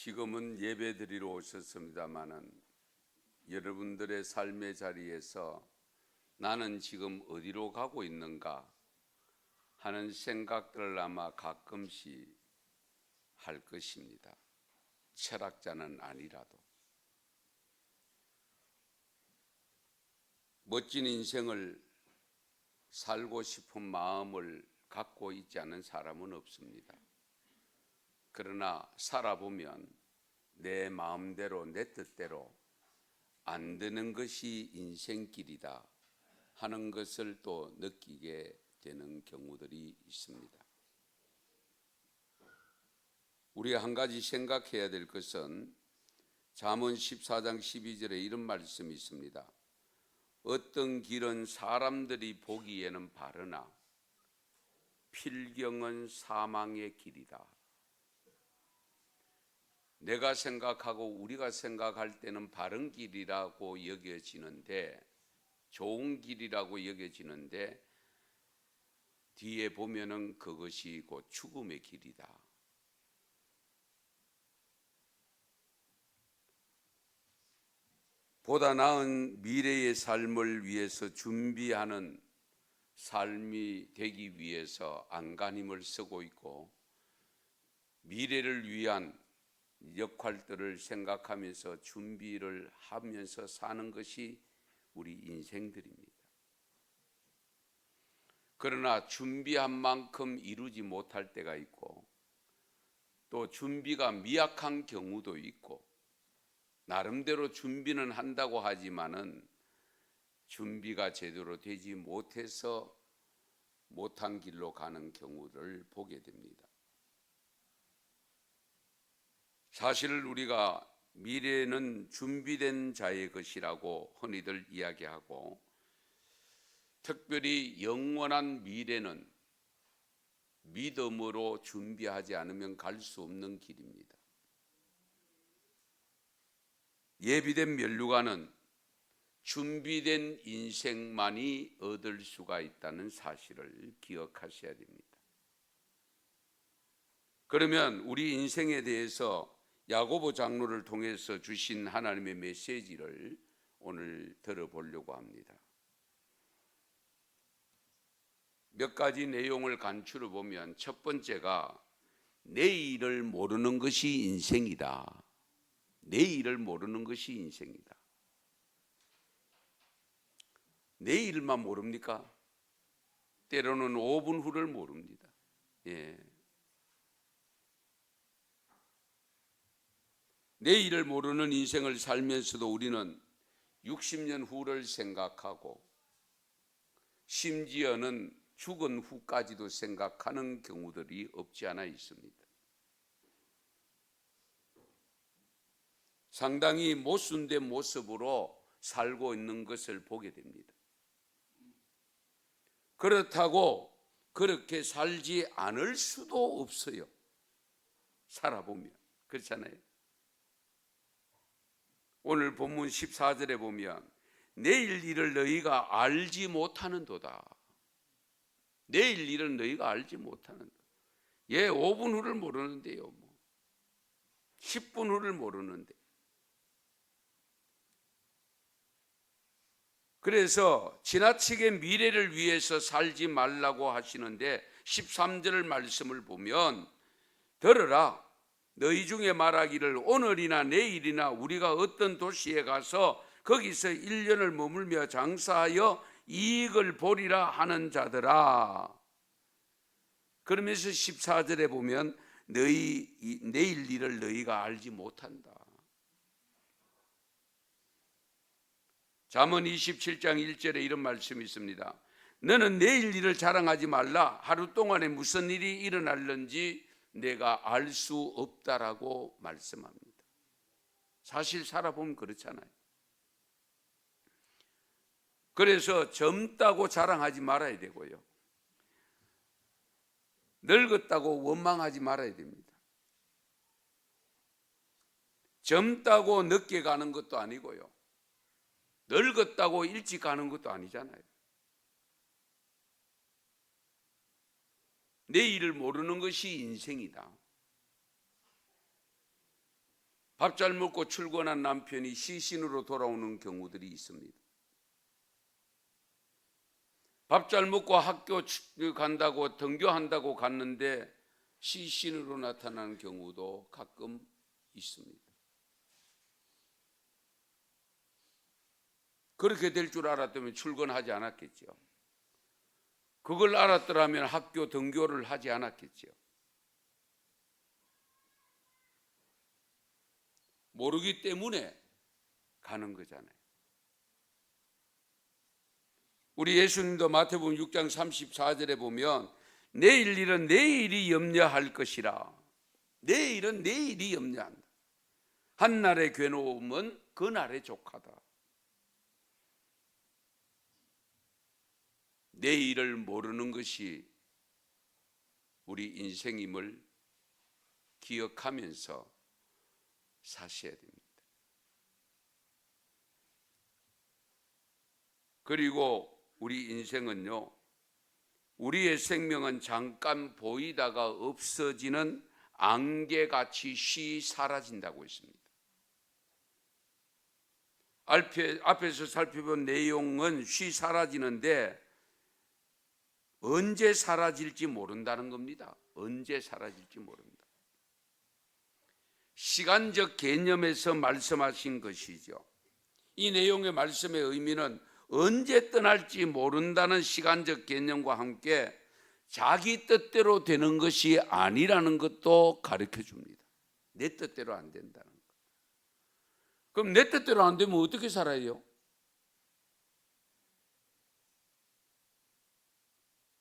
지금은 예배 드리러 오셨습니다마는 여러분들의 삶의 자리에서 나는 지금 어디로 가고 있는가 하는 생각들을 아마 가끔씩 할 것입니다. 철학자는 아니라도. 멋진 인생을 살고 싶은 마음을 갖고 있지 않은 사람은 없습니다. 그러나 살아보면 내 마음대로 내 뜻대로 안 되는 것이 인생길이다 하는 것을 또 느끼게 되는 경우들이 있습니다. 우리가 한 가지 생각해야 될 것은 잠언 14장 12절에 이런 말씀이 있습니다. 어떤 길은 사람들이 보기에는 바르나 필경은 사망의 길이다. 내가 생각하고 우리가 생각할 때는 바른 길이라고 여겨지는데, 좋은 길이라고 여겨지는데 뒤에 보면은 그것이 곧 죽음의 길이다. 보다 나은 미래의 삶을 위해서 준비하는 삶이 되기 위해서 안간힘을 쓰고 있고, 미래를 위한 역할들을 생각하면서 준비를 하면서 사는 것이 우리 인생들입니다. 그러나 준비한 만큼 이루지 못할 때가 있고, 또 준비가 미약한 경우도 있고, 나름대로 준비는 한다고 하지만은 준비가 제대로 되지 못해서 못한 길로 가는 경우를 보게 됩니다. 사실 우리가 미래는 준비된 자의 것이라고 흔히들 이야기하고, 특별히 영원한 미래는 믿음으로 준비하지 않으면 갈 수 없는 길입니다. 예비된 면류관은 준비된 인생만이 얻을 수가 있다는 사실을 기억하셔야 됩니다. 그러면 우리 인생에 대해서 야고보 장로를 통해서 주신 하나님의 메시지를 오늘 들어보려고 합니다. 몇 가지 내용을 간추려 보면 첫 번째가 내일을 모르는 것이 인생이다. 내일을 모르는 것이 인생이다. 내일만 모릅니까? 때로는 5분 후를 모릅니다. 내일을 모르는 인생을 살면서도 우리는 60년 후를 생각하고, 심지어는 죽은 후까지도 생각하는 경우들이 없지 않아 있습니다. 상당히 모순된 모습으로 살고 있는 것을 보게 됩니다. 그렇다고 그렇게 살지 않을 수도 없어요. 살아보면. 그렇잖아요. 오늘 본문 14절에 보면 내일 일을 너희가 알지 못하는도다. 내일 일은 너희가 알지 못하는도다. 5분 후를 모르는데요. 10분 후를 모르는데. 그래서 지나치게 미래를 위해서 살지 말라고 하시는데 13절 말씀을 보면 들으라. 너희 중에 말하기를 오늘이나 내일이나 우리가 어떤 도시에 가서 거기서 1년을 머물며 장사하여 이익을 보리라 하는 자들아. 그러면서 14절에 보면 너희 내일 일을 너희가 알지 못한다. 잠언 27장 1절에 이런 말씀이 있습니다. 너는 내일 일을 자랑하지 말라. 하루 동안에 무슨 일이 일어날는지 내가 알 수 없다라고 말씀합니다. 사실 살아보면 그렇잖아요. 그래서 젊다고 자랑하지 말아야 되고요, 늙었다고 원망하지 말아야 됩니다. 젊다고 늦게 가는 것도 아니고요, 늙었다고 일찍 가는 것도 아니잖아요. 내일을 모르는 것이 인생이다. 밥 잘 먹고 출근한 남편이 시신으로 돌아오는 경우들이 있습니다. 밥 잘 먹고 학교 간다고 등교한다고 갔는데 시신으로 나타나는 경우도 가끔 있습니다. 그렇게 될 줄 알았다면 출근하지 않았겠죠. 그걸 알았더라면 학교 등교를 하지 않았겠죠. 모르기 때문에 가는 거잖아요. 우리 예수님도 마태복음 6장 34절에 보면 내일 일은 내일이 염려할 것이라. 내일은 내일이 염려한다. 한날의 괴로움은 그날의 족하다. 내일을 모르는 것이 우리 인생임을 기억하면서 사셔야 됩니다. 그리고 우리 인생은요, 우리의 생명은 잠깐 보이다가 없어지는 안개같이 쉬 사라진다고 했습니다. 앞에서 살펴본 내용은 쉬 사라지는데 언제 사라질지 모른다는 겁니다. 언제 사라질지 모른다. 시간적 개념에서 말씀하신 것이죠. 이 내용의 말씀의 의미는 언제 떠날지 모른다는 시간적 개념과 함께 자기 뜻대로 되는 것이 아니라는 것도 가르쳐 줍니다. 내 뜻대로 안 된다는 것. 그럼 내 뜻대로 안 되면 어떻게 살아요?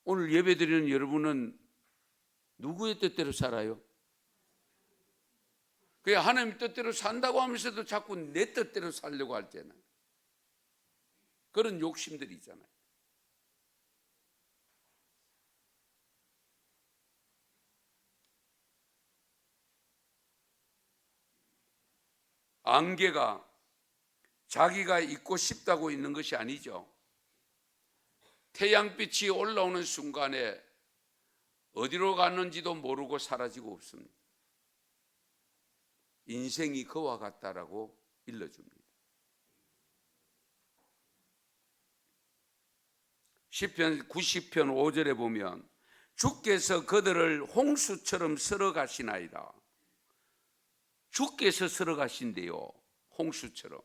오늘 예배드리는 여러분은 누구의 뜻대로 살아요? 그냥 하나님 뜻대로 산다고 하면서도 자꾸 내 뜻대로 살려고 할 때는 그런 욕심들이 있잖아요. 안개가 자기가 있고 싶다고 있는 것이 아니죠. 태양빛이 올라오는 순간에 어디로 갔는지도 모르고 사라지고 없습니다. 인생이 그와 같다라고 일러줍니다. 시편 90편 5절에 보면 주께서 그들을 홍수처럼 쓸어가시나이다. 주께서 쓸어가신대요. 홍수처럼.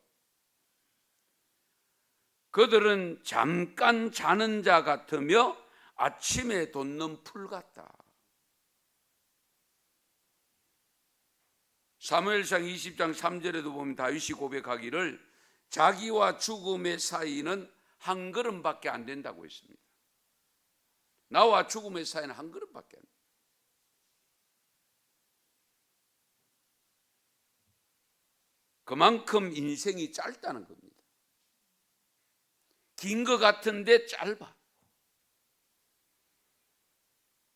그들은 잠깐 자는 자 같으며 아침에 돋는 풀 같다. 사무엘상 20장 3절에도 보면 다윗이 고백하기를 자기와 죽음의 사이는 한 걸음밖에 안 된다고 했습니다. 나와 죽음의 사이는 한 걸음밖에 안 된다. 그만큼 인생이 짧다는 겁니다. 긴 것 같은데 짧아.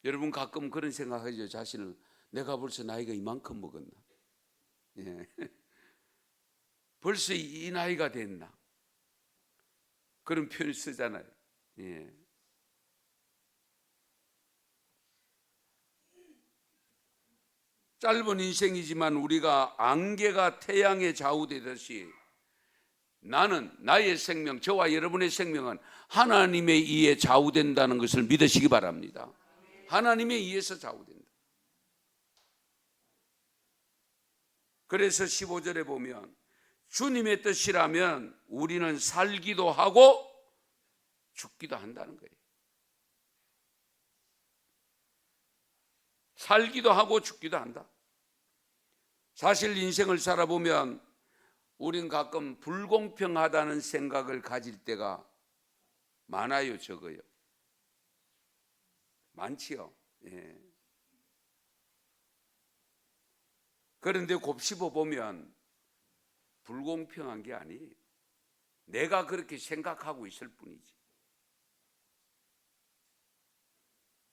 여러분 가끔 그런 생각하죠. 자신을 내가 벌써 나이가 이만큼 먹었나? 예. 벌써 이 나이가 됐나? 그런 표현을 쓰잖아요. 예. 짧은 인생이지만 우리가 안개가 태양에 좌우되듯이 나는 나의 생명, 저와 여러분의 생명은 하나님에 의해 좌우된다는 것을 믿으시기 바랍니다. 하나님에 의해서 좌우된다. 그래서 15절에 보면 주님의 뜻이라면 우리는 살기도 하고 죽기도 한다는 거예요. 살기도 하고 죽기도 한다. 사실 인생을 살아보면 우린 가끔 불공평하다는 생각을 가질 때가 많아요, 적어요? 많지요. 예. 그런데 곱씹어 보면 불공평한 게 아니에요. 내가 그렇게 생각하고 있을 뿐이지.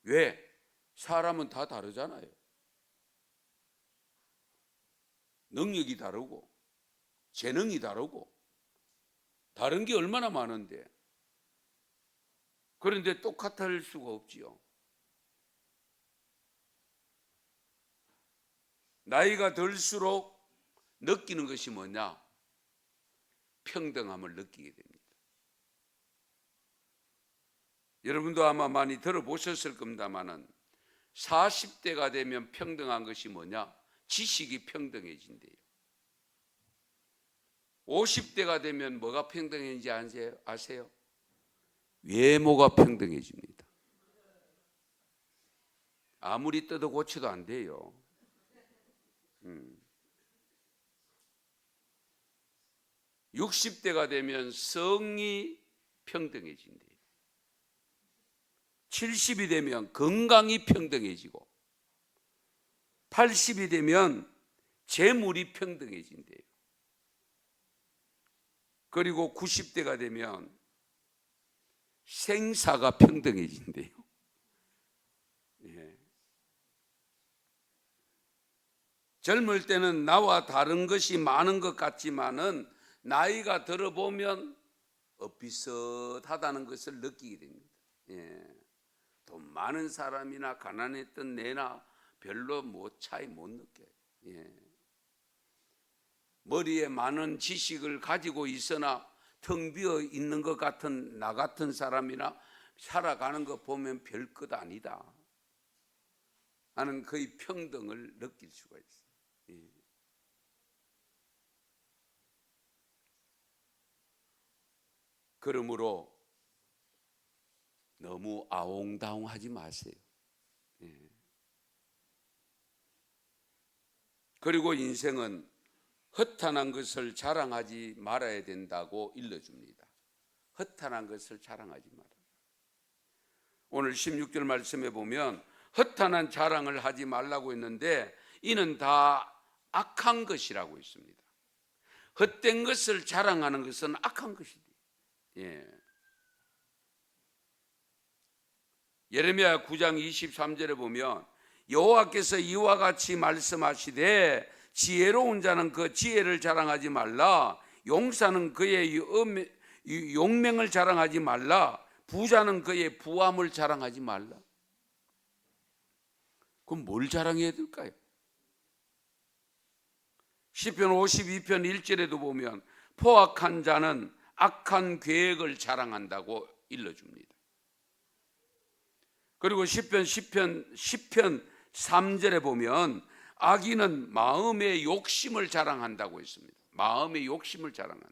왜? 사람은 다 다르잖아요. 능력이 다르고 재능이 다르고 다른 게 얼마나 많은데, 그런데 똑같을 수가 없지요. 나이가 들수록 느끼는 것이 뭐냐? 평등함을 느끼게 됩니다. 여러분도 아마 많이 들어보셨을 겁니다만은 40대가 되면 평등한 것이 뭐냐? 지식이 평등해진대요. 50대가 되면 뭐가 평등해진지 아세요? 외모가 평등해집니다. 아무리 뜯어 고쳐도 안 돼요. 60대가 되면 성이 평등해진대요. 70이 되면 건강이 평등해지고 80이 되면 재물이 평등해진대요. 그리고 90대가 되면 생사가 평등해진대요. 예. 젊을 때는 나와 다른 것이 많은 것 같지만은 나이가 들어보면 비슷하다는 것을 느끼게 됩니다. 예. 돈 많은 사람이나 가난했던 내나 별로 차이 못 느껴요. 예. 머리에 많은 지식을 가지고 있으나 텅 비어 있는 것 같은 나 같은 사람이나 살아가는 거 보면 별것 아니다 하는 거의 평등을 느낄 수가 있어요. 예. 그러므로 너무 아웅다웅하지 마세요. 예. 그리고 인생은 허탄한 것을 자랑하지 말아야 된다고 일러줍니다. 허탄한 것을 자랑하지 말아요. 오늘 16절 말씀에 보면 허탄한 자랑을 하지 말라고 했는데 이는 다 악한 것이라고 있습니다. 헛된 것을 자랑하는 것은 악한 것이다. 예. 예레미야 9장 23절에 보면 여호와께서 이와 같이 말씀하시되 지혜로운 자는 그 지혜를 자랑하지 말라. 용사는 그의 용맹을 자랑하지 말라. 부자는 그의 부함을 자랑하지 말라. 그럼 뭘 자랑해야 될까요? 시편 52편 1절에도 보면 포악한 자는 악한 계획을 자랑한다고 일러줍니다. 그리고 시편 3절에 보면 악인은 마음의 욕심을 자랑한다고 했습니다. 마음의 욕심을 자랑한다.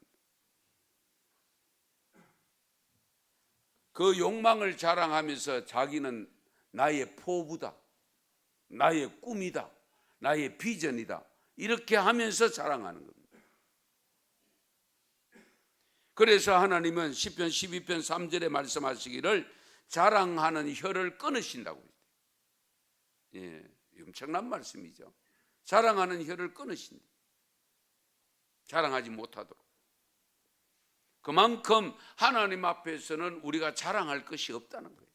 그 욕망을 자랑하면서 자기는 나의 포부다, 나의 꿈이다, 나의 비전이다 이렇게 하면서 자랑하는 겁니다. 그래서 하나님은 시편 12편 3절에 말씀하시기를 자랑하는 혀를 끊으신다고 했어요. 예, 엄청난 말씀이죠. 자랑하는 혀를 끊으신다. 자랑하지 못하도록. 그만큼 하나님 앞에서는 우리가 자랑할 것이 없다는 거예요.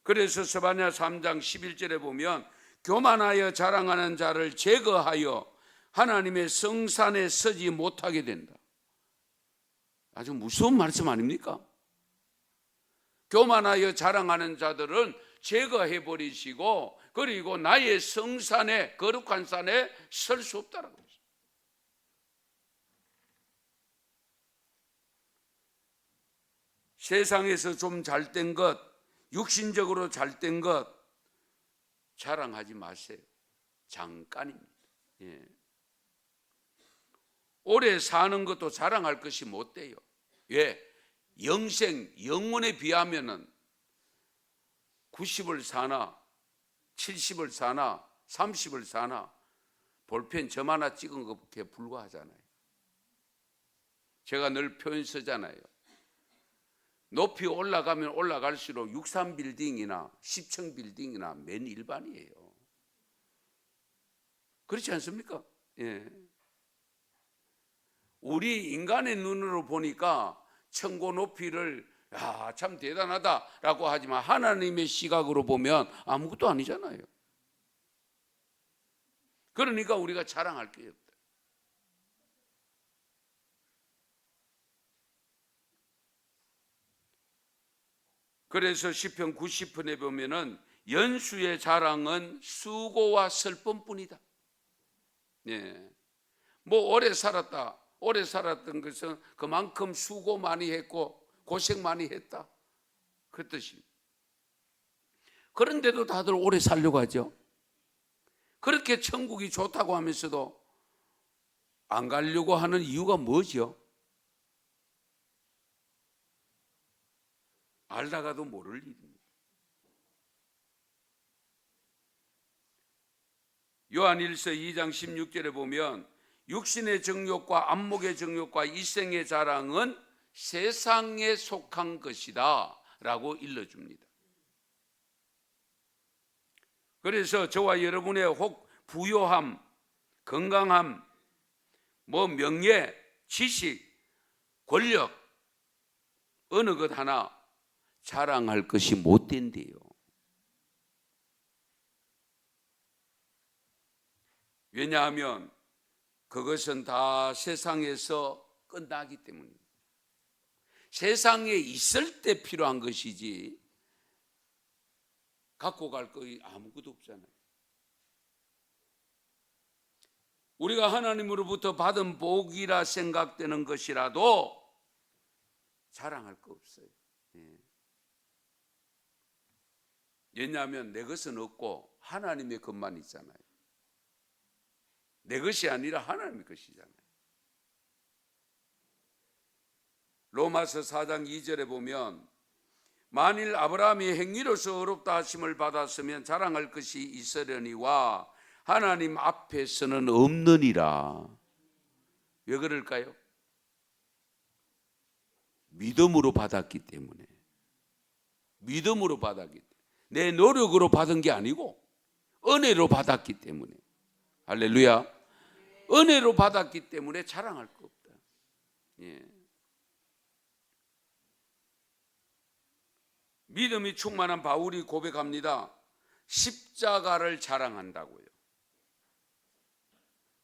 그래서 스바냐 3장 11절에 보면 교만하여 자랑하는 자를 제거하여 하나님의 성산에 서지 못하게 된다. 아주 무서운 말씀 아닙니까? 교만하여 자랑하는 자들은 제거해 버리시고 그리고 나의 성산에 거룩한 산에 설 수 없다라고 했어요. 세상에서 좀 잘된 것, 육신적으로 잘된 것 자랑하지 마세요. 잠깐입니다. 예. 오래 사는 것도 자랑할 것이 못 돼요. 왜? 영원에 비하면은 90을 사나 70을 사나 30을 사나 볼펜 점 하나 찍은 것에 불과하잖아요. 제가 늘 표현 쓰잖아요. 높이 올라가면 올라갈수록 63빌딩이나 10층 빌딩이나 맨 일반이에요. 그렇지 않습니까? 예. 우리 인간의 눈으로 보니까 천고 높이를 참 대단하다라고 하지만 하나님의 시각으로 보면 아무것도 아니잖아요. 그러니까 우리가 자랑할 게 없다. 그래서 시편 90편에 보면은 연수의 자랑은 수고와 슬픔뿐이다. 예. 뭐 오래 살았다. 오래 살았던 것은 그만큼 수고 많이 했고 고생 많이 했다. 그 뜻입니다. 그런데도 다들 오래 살려고 하죠. 그렇게 천국이 좋다고 하면서도 안 가려고 하는 이유가 뭐죠? 알다가도 모를 일입니다. 요한일서 2장 16절에 보면 육신의 정욕과 안목의 정욕과 이생의 자랑은 세상에 속한 것이다 라고 일러줍니다. 그래서 저와 여러분의 혹 부요함, 건강함, 명예, 지식, 권력 어느 것 하나 자랑할 것이 못 된대요. 왜냐하면 그것은 다 세상에서 끝나기 때문입니다. 세상에 있을 때 필요한 것이지 갖고 갈 것이 아무것도 없잖아요. 우리가 하나님으로부터 받은 복이라 생각되는 것이라도 자랑할 거 없어요. 왜냐하면 내 것은 없고 하나님의 것만 있잖아요. 내 것이 아니라 하나님의 것이잖아요. 로마서 4장 2절에 보면 만일 아브라함이 행위로서 의롭다 하심을 받았으면 자랑할 것이 있으려니와 하나님 앞에서는 없느니라. 왜 그럴까요? 믿음으로 받았기 때문에. 믿음으로 받았기 때문에. 내 노력으로 받은 게 아니고 은혜로 받았기 때문에. 할렐루야. 은혜로 받았기 때문에 자랑할 거 없다. 예. 믿음이 충만한 바울이 고백합니다. 십자가를 자랑한다고요.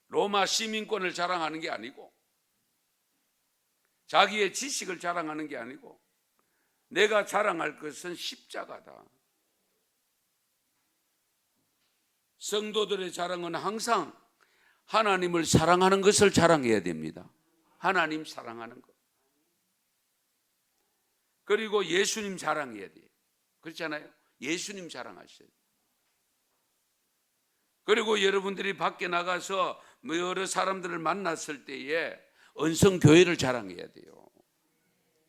로마 시민권을 자랑하는 게 아니고 자기의 지식을 자랑하는 게 아니고 내가 자랑할 것은 십자가다. 성도들의 자랑은 항상 하나님을 사랑하는 것을 자랑해야 됩니다. 하나님 사랑하는 것. 그리고 예수님 자랑해야 돼요. 그렇잖아요. 예수님 자랑하셔야 돼요. 그리고 여러분들이 밖에 나가서 여러 사람들을 만났을 때에 언성교회를 자랑해야 돼요.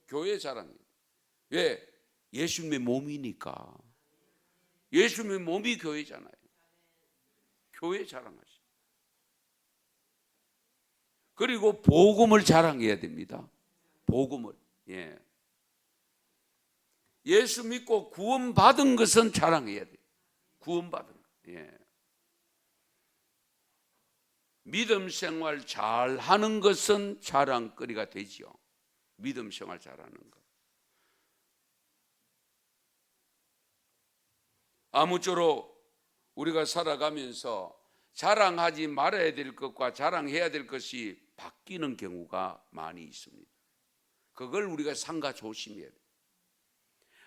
교회 자랑해야 돼요. 왜? 예수님의 몸이니까. 예수님의 몸이 교회잖아요. 교회 자랑하시죠. 그리고 복음을 자랑해야 됩니다. 복음을. 예. 예수 믿고 구원받은 것은 자랑해야 돼요. 구원받은 것. 예. 믿음 생활 잘 하는 것은 자랑거리가 되지요. 믿음 생활 잘하는 것. 아무쪼록 우리가 살아가면서 자랑하지 말아야 될 것과 자랑해야 될 것이 바뀌는 경우가 많이 있습니다. 그걸 우리가 삼가 조심해야 돼요.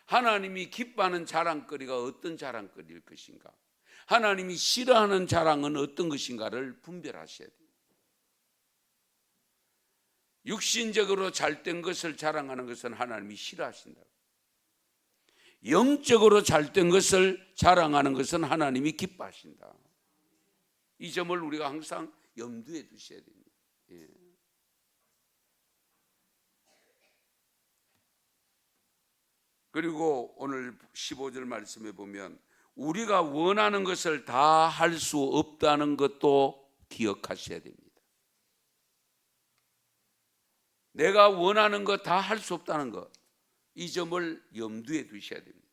하나님이 기뻐하는 자랑거리가 어떤 자랑거리일 것인가? 하나님이 싫어하는 자랑은 어떤 것인가를 분별하셔야 돼요. 육신적으로 잘된 것을 자랑하는 것은 하나님이 싫어하신다. 영적으로 잘된 것을 자랑하는 것은 하나님이 기뻐하신다. 이 점을 우리가 항상 염두에 두셔야 됩니다. 예. 그리고 오늘 15절 말씀에 보면 우리가 원하는 것을 다 할 수 없다는 것도 기억하셔야 됩니다. 내가 원하는 것 다 할 수 없다는 것, 이 점을 염두에 두셔야 됩니다.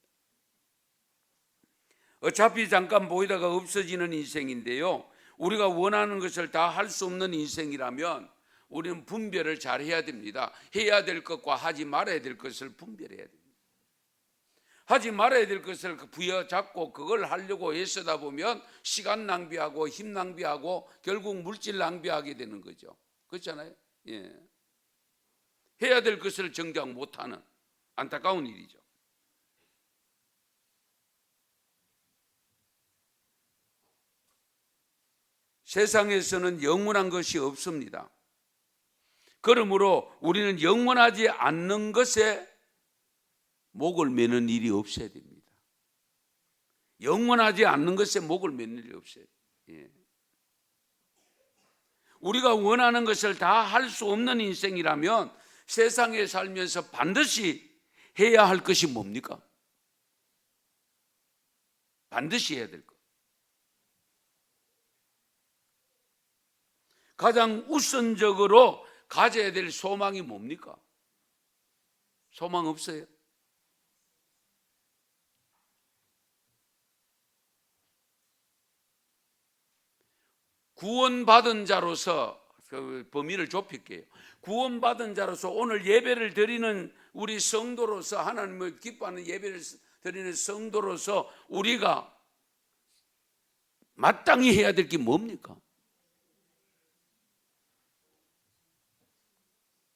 어차피 잠깐 보이다가 없어지는 인생인데요, 우리가 원하는 것을 다 할 수 없는 인생이라면 우리는 분별을 잘 해야 됩니다. 해야 될 것과 하지 말아야 될 것을 분별해야 됩니다. 하지 말아야 될 것을 부여잡고 그걸 하려고 애쓰다 보면 시간 낭비하고 힘 낭비하고 결국 물질 낭비하게 되는 거죠. 그렇잖아요. 예. 해야 될 것을 정작 못하는 안타까운 일이죠. 세상에서는 영원한 것이 없습니다. 그러므로 우리는 영원하지 않는 것에 목을 매는 일이 없어야 됩니다. 영원하지 않는 것에 목을 매는 일이 없어야 돼요. 우리가 원하는 것을 다 할 수 없는 인생이라면 세상에 살면서 반드시 해야 할 것이 뭡니까? 반드시 해야 될 것. 가장 우선적으로 가져야 될 소망이 뭡니까? 소망 없어요? 구원받은 자로서 그 범위를 좁힐게요. 구원받은 자로서 오늘 예배를 드리는 우리 성도로서, 하나님을 기뻐하는 예배를 드리는 성도로서 우리가 마땅히 해야 될 게 뭡니까?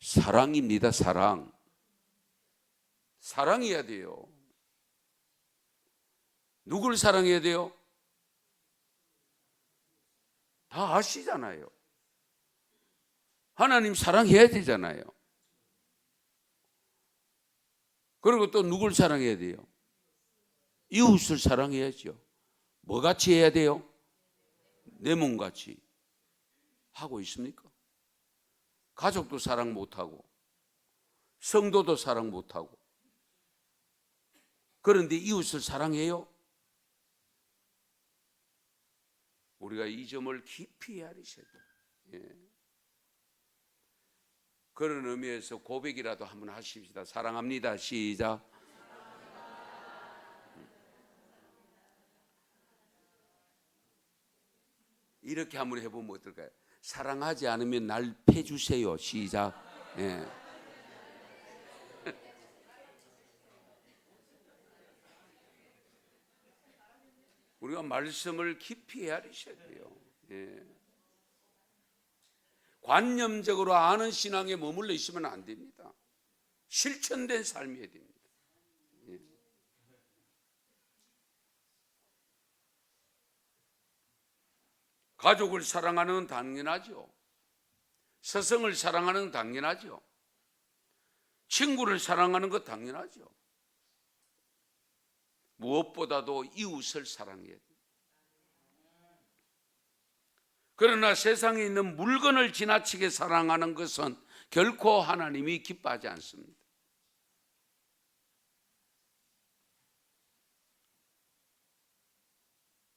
사랑입니다. 사랑. 사랑해야 돼요. 누굴 사랑해야 돼요? 다 아시잖아요. 하나님 사랑해야 되잖아요. 그리고 또 누굴 사랑해야 돼요? 이웃을 사랑해야죠. 뭐같이 해야 돼요? 내 몸같이 하고 있습니까? 가족도 사랑 못하고 성도도 사랑 못하고, 그런데 이웃을 사랑해요? 우리가 이 점을 깊이 헤아리셔야 돼요. 그런 의미에서 고백이라도 한번 하십시다. 사랑합니다. 시작. 이렇게 한번 해보면 어떨까요? 사랑하지 않으면 날 패주세요. 시작. 우리가 말씀을 깊이 헤아리셔야 돼요. 관념적으로 아는 신앙에 머물러 있으면 안 됩니다. 실천된 삶이어야 됩니다. 가족을 사랑하는 건 당연하죠. 스승을 사랑하는 건 당연하죠. 친구를 사랑하는 것 당연하죠. 무엇보다도 이웃을 사랑해야 돼요. 그러나 세상에 있는 물건을 지나치게 사랑하는 것은 결코 하나님이 기뻐하지 않습니다.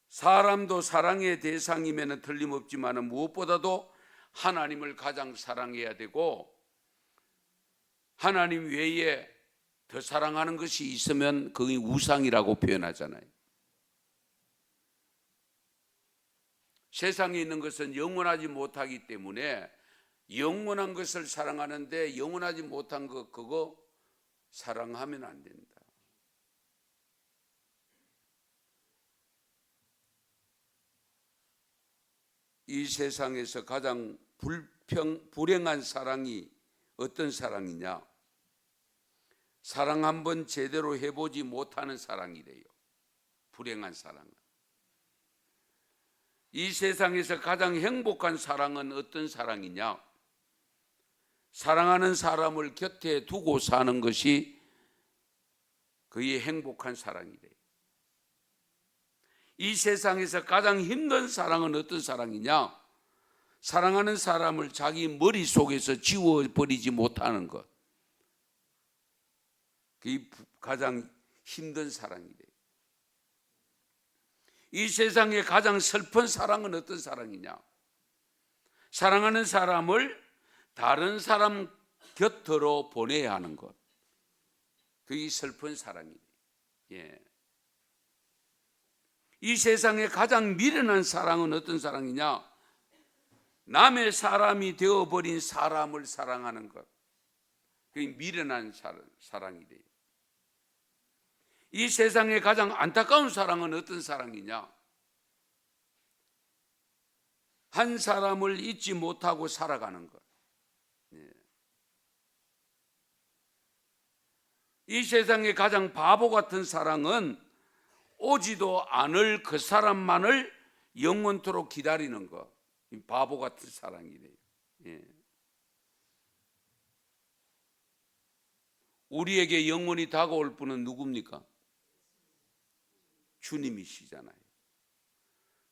사람도 사랑의 대상이면 틀림없지만 무엇보다도 하나님을 가장 사랑해야 되고, 하나님 외에 더 사랑하는 것이 있으면 그게 우상이라고 표현하잖아요. 세상에 있는 것은 영원하지 못하기 때문에 영원한 것을 사랑하는데 영원하지 못한 것, 그거 사랑하면 안 된다. 이 세상에서 가장 불행한 사랑이 어떤 사랑이냐? 사랑 한번 제대로 해보지 못하는 사랑이래요. 불행한 사랑은. 이 세상에서 가장 행복한 사랑은 어떤 사랑이냐? 사랑하는 사람을 곁에 두고 사는 것이 그의 행복한 사랑이래요. 이 세상에서 가장 힘든 사랑은 어떤 사랑이냐? 사랑하는 사람을 자기 머릿속에서 지워버리지 못하는 것, 그게 가장 힘든 사랑이래요. 이 세상에 가장 슬픈 사랑은 어떤 사랑이냐? 사랑하는 사람을 다른 사람 곁으로 보내야 하는 것, 그게 슬픈 사랑이래요. 이 세상에 가장 미련한 사랑은 어떤 사랑이냐? 남의 사람이 되어버린 사람을 사랑하는 것, 그게 미련한 사랑이래요. 이 세상에 가장 안타까운 사랑은 어떤 사랑이냐? 한 사람을 잊지 못하고 살아가는 것. 이 세상에 가장 바보 같은 사랑은 오지도 않을 그 사람만을 영원토록 기다리는 것, 바보 같은 사랑이래요. 예. 우리에게 영원히 다가올 분은 누굽니까? 주님이시잖아요.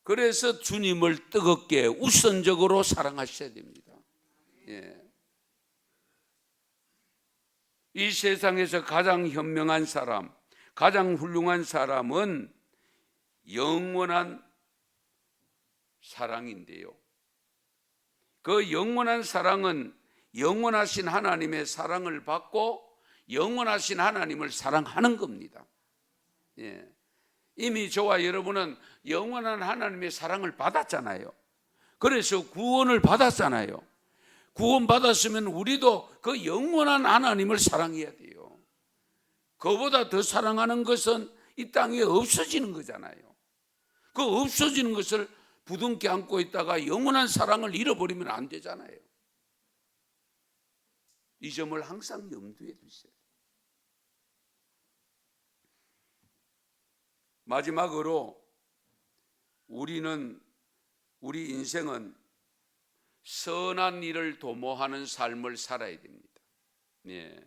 그래서 주님을 뜨겁게 우선적으로 사랑하셔야 됩니다. 예. 이 세상에서 가장 현명한 사람, 가장 훌륭한 사람은 영원한 사랑인데요. 그 영원한 사랑은 영원하신 하나님의 사랑을 받고 영원하신 하나님을 사랑하는 겁니다. 예. 이미 저와 여러분은 영원한 하나님의 사랑을 받았잖아요. 그래서 구원을 받았잖아요. 구원 받았으면 우리도 그 영원한 하나님을 사랑해야 돼요. 그보다 더 사랑하는 것은 이 땅에 없어지는 거잖아요. 그 없어지는 것을 부둥켜 안고 있다가 영원한 사랑을 잃어버리면 안 되잖아요. 이 점을 항상 염두에 두세요. 마지막으로 우리 인생은 선한 일을 도모하는 삶을 살아야 됩니다. 예.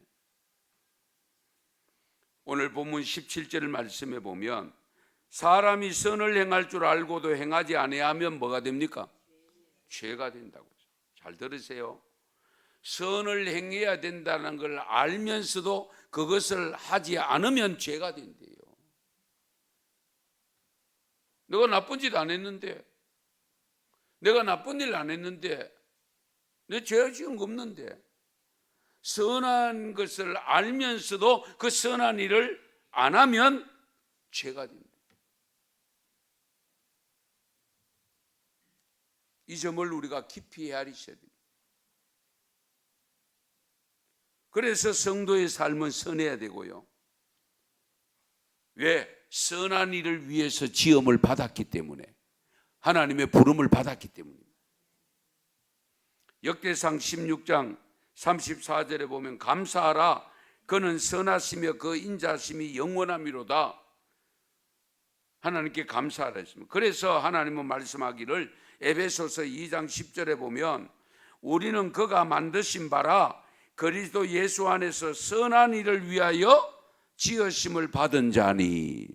오늘 본문 17절 말씀에 보면 사람이 선을 행할 줄 알고도 행하지 아니하면 뭐가 됩니까? 죄가 된다고. 잘 들으세요. 선을 행해야 된다는 걸 알면서도 그것을 하지 않으면 죄가 된대요. 내가 나쁜 짓 안 했는데, 내가 나쁜 일 안 했는데, 내 죄 지은 거 없는데, 선한 것을 알면서도 그 선한 일을 안 하면 죄가 됩니다. 이 점을 우리가 깊이 헤아리셔야 됩니다. 그래서 성도의 삶은 선해야 되고요. 왜? 선한 일을 위해서 지음을 받았기 때문에, 하나님의 부름을 받았기 때문입니다. 역대상 16장 34절에 보면 감사하라 그는 선하시며 그 인자심이 영원함이로다. 하나님께 감사하라 했습니다. 그래서 하나님은 말씀하기를 에베소서 2장 10절에 보면 우리는 그가 만드신 바라 그리스도 예수 안에서 선한 일을 위하여 지으심을 받은 자니.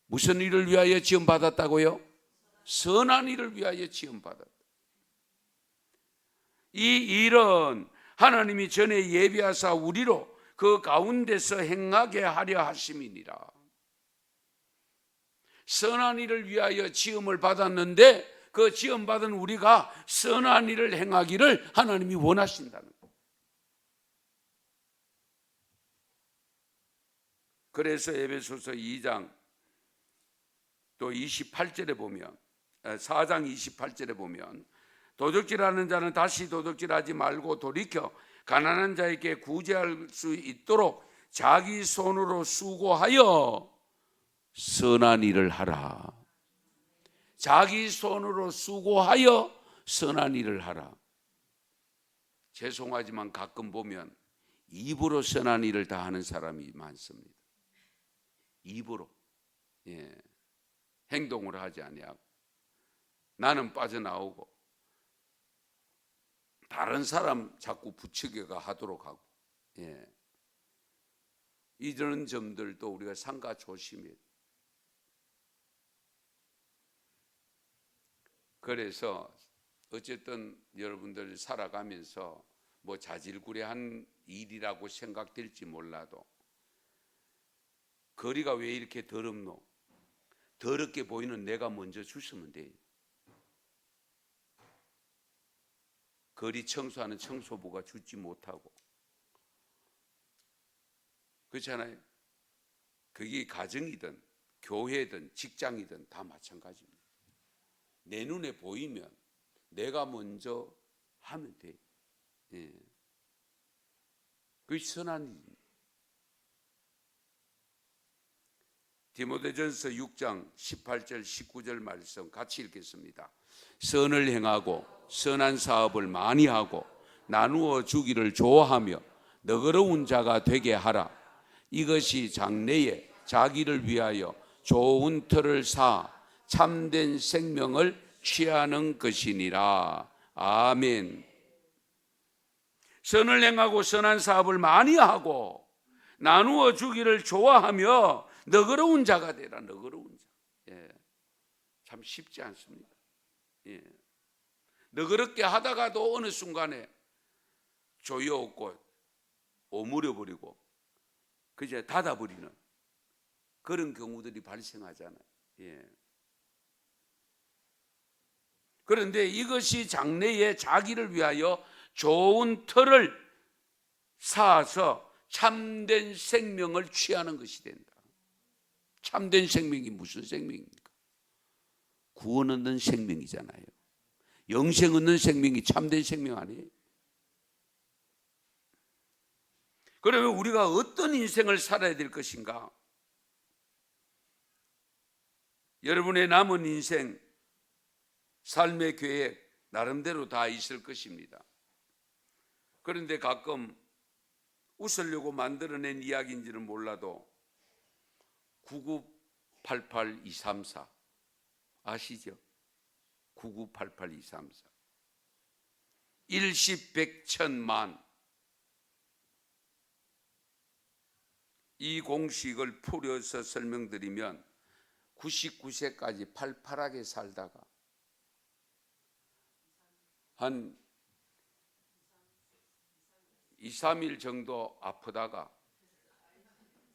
무슨 일을 위하여 지음 받았다고요? 선한 일을 위하여 지음 받았다. 이 일은 하나님이 전에 예비하사 우리로 그 가운데서 행하게 하려 하심이니라. 선한 일을 위하여 지음을 받았는데 그 지음 받은 우리가 선한 일을 행하기를 하나님이 원하신다는 거예요. 그래서 에베소서 2장 또 28절에 보면 4장 28절에 보면 도적질하는 자는 다시 도적질하지 말고 돌이켜 가난한 자에게 구제할 수 있도록 자기 손으로 수고하여 선한 일을 하라. 자기 손으로 수고하여 선한 일을 하라. 죄송하지만 가끔 보면 입으로 선한 일을 다 하는 사람이 많습니다. 입으로. 예. 행동을 하지 아니하고 나는 빠져나오고 다른 사람 자꾸 부추겨가 하도록 하고, 예. 이런 점들도 우리가 삼가 조심해야 돼요. 그래서 어쨌든 여러분들 살아가면서 뭐 자질구레한 일이라고 생각될지 몰라도 거리가 왜 이렇게 더럽노? 더럽게 보이는 내가 먼저 주시면 돼요. 거리 청소하는 청소부가 죽지 못하고. 그렇잖아요. 그게 가정이든 교회든 직장이든 다 마찬가지입니다. 내 눈에 보이면 내가 먼저 하면 돼. 예. 그게 선한 일입니다. 디모데전서 6장 18절 19절 말씀 같이 읽겠습니다. 선을 행하고 선한 사업을 많이 하고 나누어 주기를 좋아하며 너그러운 자가 되게 하라. 이것이 장래에 자기를 위하여 좋은 터를 쌓아 참된 생명을 취하는 것이니라. 아멘. 선을 행하고 선한 사업을 많이 하고 나누어 주기를 좋아하며 너그러운 자가 되라. 너그러운 자. 예. 참 쉽지 않습니다. 예. 너그럽게 하다가도 어느 순간에 조여없고 오므려버리고 그저 닫아버리는 그런 경우들이 발생하잖아요. 예. 그런데 이것이 장래에 자기를 위하여 좋은 틀을 쌓아서 참된 생명을 취하는 것이 된다. 참된 생명이 무슨 생명입니까? 구원 얻는 생명이잖아요. 영생 얻는 생명이 참된 생명 아니에요? 그러면 우리가 어떤 인생을 살아야 될 것인가? 여러분의 남은 인생, 삶의 계획 나름대로 다 있을 것입니다. 그런데 가끔 웃으려고 만들어낸 이야기인지는 몰라도 9988234 아시죠? 9988234 일십백천만 이 공식을 풀어서 설명드리면 99세까지 팔팔하게 살다가 한 2, 3일 정도 아프다가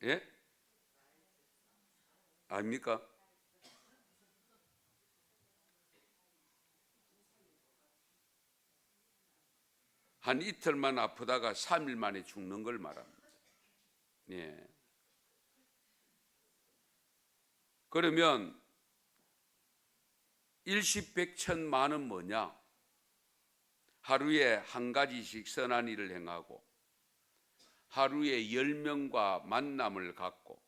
예? 아닙니까? 한 이틀만 아프다가 3일 만에 죽는 걸 말합니다. 예. 그러면 일십백천만은 뭐냐? 하루에 한 가지씩 선한 일을 행하고 하루에 10명과 만남을 갖고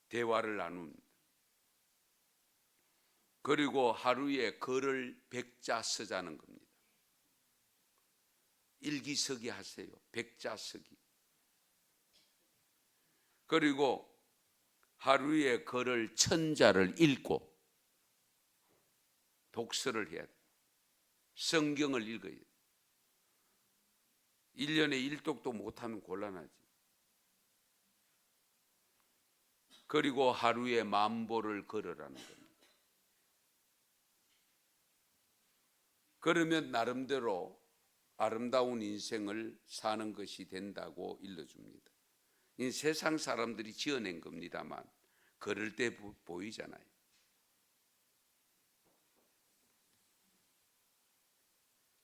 대화를 나눕니다. 그리고 하루에 글을 100자 쓰자는 겁니다. 일기쓰기 하세요. 100자 쓰기. 그리고 하루에 글을 1000자를 읽고 독서를 해야 돼요. 성경을 읽어야 돼요. 1년에 1독도 못하면 곤란하지. 그리고 하루에 10,000보를 걸으라는 겁니다. 그러면 나름대로 아름다운 인생을 사는 것이 된다고 일러줍니다. 이 세상 사람들이 지어낸 겁니다만 그럴 때 보이잖아요.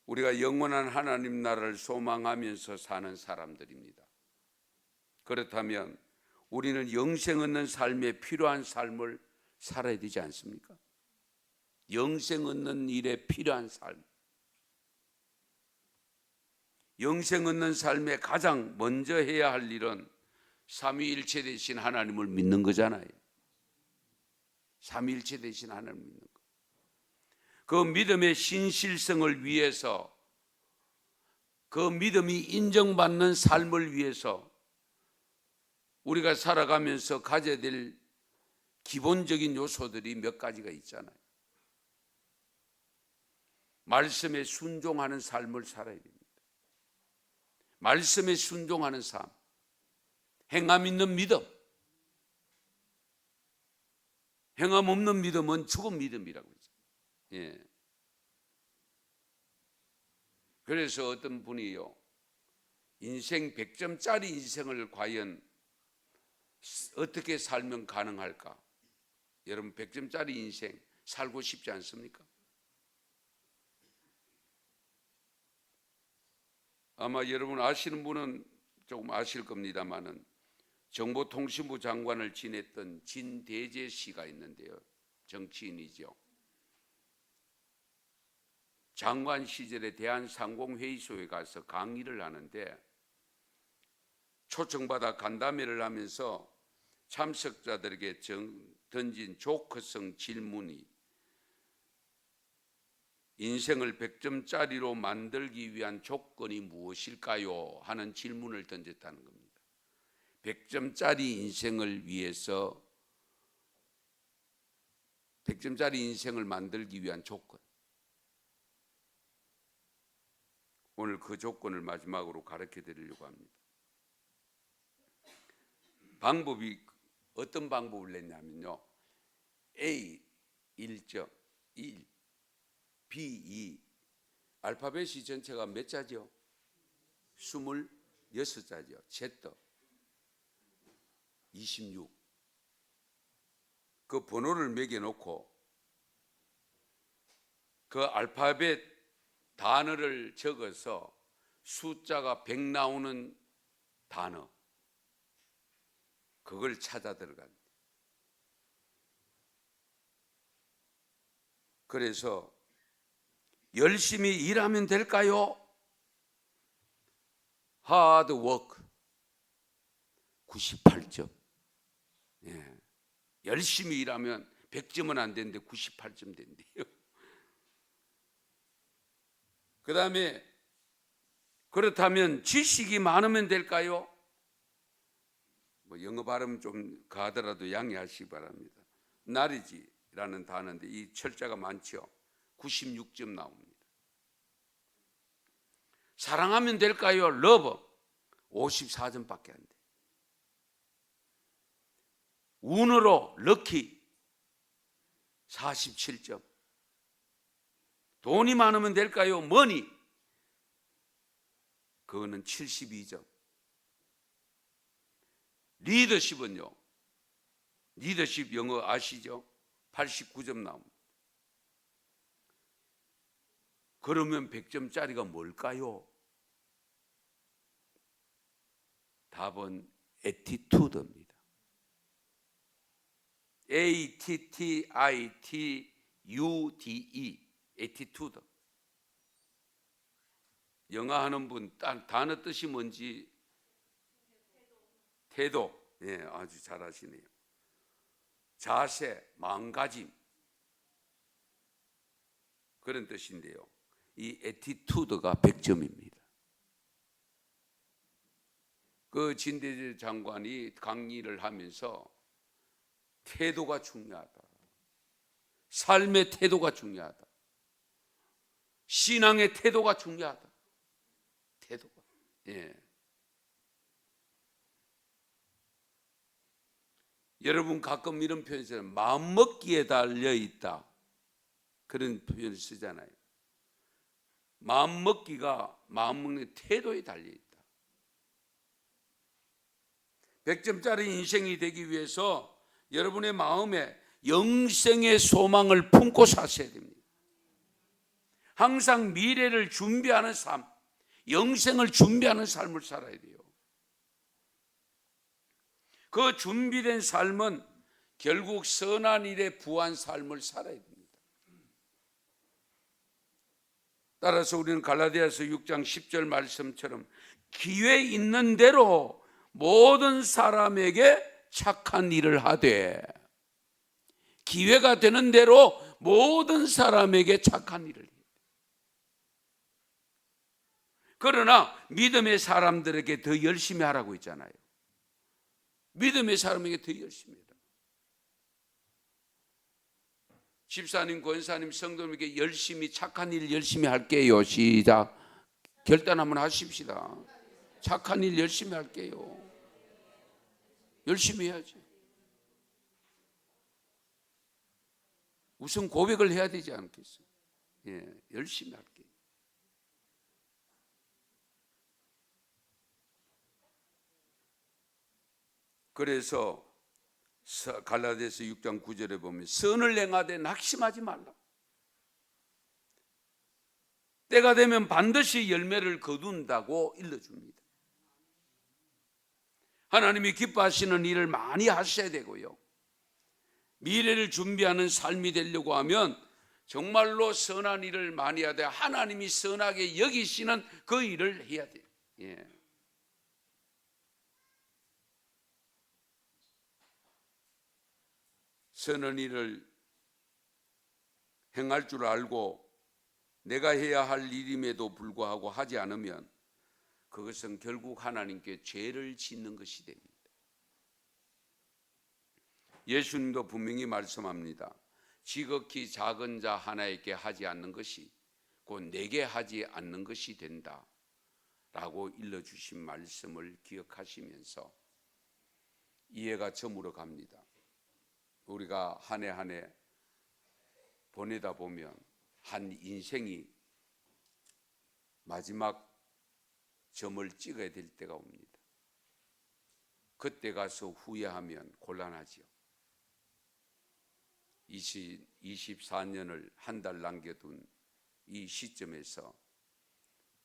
우리가 영원한 하나님 나라를 소망하면서 사는 사람들입니다. 그렇다면 우리는 영생 얻는 삶에 필요한 삶을 살아야 되지 않습니까? 영생 얻는 일에 필요한 삶. 영생 얻는 삶에 가장 먼저 해야 할 일은 삼위일체 되신 하나님을 믿는 거잖아요. 삼위일체 되신 하나님을 믿는 거. 그 믿음의 신실성을 위해서, 그 믿음이 인정받는 삶을 위해서 우리가 살아가면서 가져야 될 기본적인 요소들이 몇 가지가 있잖아요. 말씀에 순종하는 삶을 살아야 됩니다. 말씀에 순종하는 삶, 행함 있는 믿음. 행함 없는 믿음은 죽은 믿음이라고 했죠. 예. 그래서 어떤 분이요, 인생 100점짜리 인생을 과연 어떻게 살면 가능할까? 여러분 100점짜리 인생 살고 싶지 않습니까? 아마 여러분 아시는 분은 조금 아실 겁니다만은 정보통신부 장관을 지냈던 진대재 씨가 있는데요. 정치인이죠. 장관 시절에 대한상공회의소에 가서 강의를 하는데 초청받아 간담회를 하면서 참석자들에게 던진 조커성 질문이 인생을 100점짜리로 만들기 위한 조건이 무엇일까요? 하는 질문을 던졌다는 겁니다. 100점짜리 인생을 위해서 100점짜리 인생을 만들기 위한 조건. 오늘 그 조건을 마지막으로 가르쳐 드리려고 합니다. 방법이 어떤 방법을 냈냐면요, A 1점 1, B 2. 알파벳이 전체가 몇 자죠? 26자죠. Z 26. 그 번호를 매겨놓고 그 알파벳 단어를 적어서 숫자가 100 나오는 단어, 그걸 찾아 들어갑니다. 그래서 열심히 일하면 될까요? Hard work 98점. 예. 열심히 일하면 100점은 안 되는데 98점 된대요. 그 다음에 그렇다면 지식이 많으면 될까요? 뭐 영어 발음 좀 가더라도 양해하시기 바랍니다. knowledge라는 단어인데 이 철자가 많죠. 96점 나옵니다. 사랑하면 될까요? love 54점밖에 안 돼. 운으로 럭키 47점. 돈이 많으면 될까요? 머니 그거는 72점. 리더십은요, 리더십 영어 아시죠? 89점 나옵니다. 그러면 100점짜리가 뭘까요? 답은 attitude입니다. A-T-T-I-T-U-D-E attitude. 영어 하는 분 단어 뜻이 뭔지? 태도. 예, 아주 잘하시네요. 자세, 마음가짐 그런 뜻인데요. 이 attitude가 100점입니다. 그 진대재 장관이 강의를 하면서 태도가 중요하다. 삶의 태도가 중요하다. 신앙의 태도가 중요하다. 태도가. 예. 여러분 가끔 이런 표현을 써요. 마음먹기에 달려있다. 그런 표현을 쓰잖아요. 마음먹기가 마음먹는 태도에 달려있다. 100점짜리 인생이 되기 위해서 여러분의 마음에 영생의 소망을 품고 사셔야 됩니다. 항상 미래를 준비하는 삶, 영생을 준비하는 삶을 살아야 돼요. 그 준비된 삶은 결국 선한 일에 부한 삶을 살아야 됩니다. 따라서 우리는 갈라디아서 6장 10절 말씀처럼 기회 있는 대로 모든 사람에게 착한 일을 하되, 기회가 되는 대로 모든 사람에게 착한 일을 해야 돼. 그러나 믿음의 사람들에게 더 열심히 하라고 했잖아요. 믿음의 사람에게 더 열심히 해라. 집사님, 권사님, 성도님에게 열심히 착한 일 열심히 할게요. 시작. 결단 한번 하십시다. 착한 일 열심히 할게요. 열심히 해야지. 우선 고백을 해야 되지 않겠어요? 예, 열심히 할게요. 그래서 갈라디아서 6장 9절에 보면 선을 행하되 낙심하지 말라. 때가 되면 반드시 열매를 거둔다고 일러줍니다. 하나님이 기뻐하시는 일을 많이 하셔야 되고요. 미래를 준비하는 삶이 되려고 하면 정말로 선한 일을 많이 해야 돼요. 하나님이 선하게 여기시는 그 일을 해야 돼요. 예. 선한 일을 행할 줄 알고 내가 해야 할 일임에도 불구하고 하지 않으면 그것은 결국 하나님께 죄를 짓는 것이 됩니다. 예수님도 분명히 말씀합니다. 지극히 작은 자 하나에게 하지 않는 것이 곧 내게 하지 않는 것이 된다 라고 일러주신 말씀을 기억하시면서 이해가 저물어 갑니다. 우리가 한 해 한 해 보내다 보면 한 인생이 마지막 점을 찍어야 될 때가 옵니다. 그때 가서 후회하면 곤란하지요. 24년을 한 달 남겨둔 이 시점에서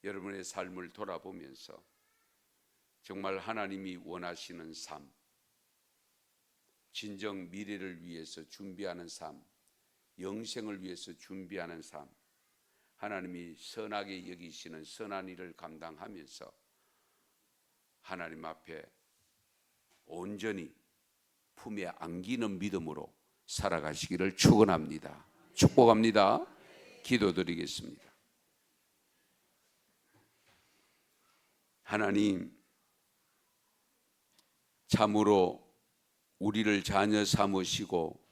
여러분의 삶을 돌아보면서 정말 하나님이 원하시는 삶, 진정 미래를 위해서 준비하는 삶, 영생을 위해서 준비하는 삶, 하나님이 선하게 여기시는 선한 일을 감당하면서 하나님 앞에 온전히 품에 안기는 믿음으로 살아가시기를 축원합니다. 축복합니다. 기도드리겠습니다. 하나님, 참으로 우리를 자녀 삼으시고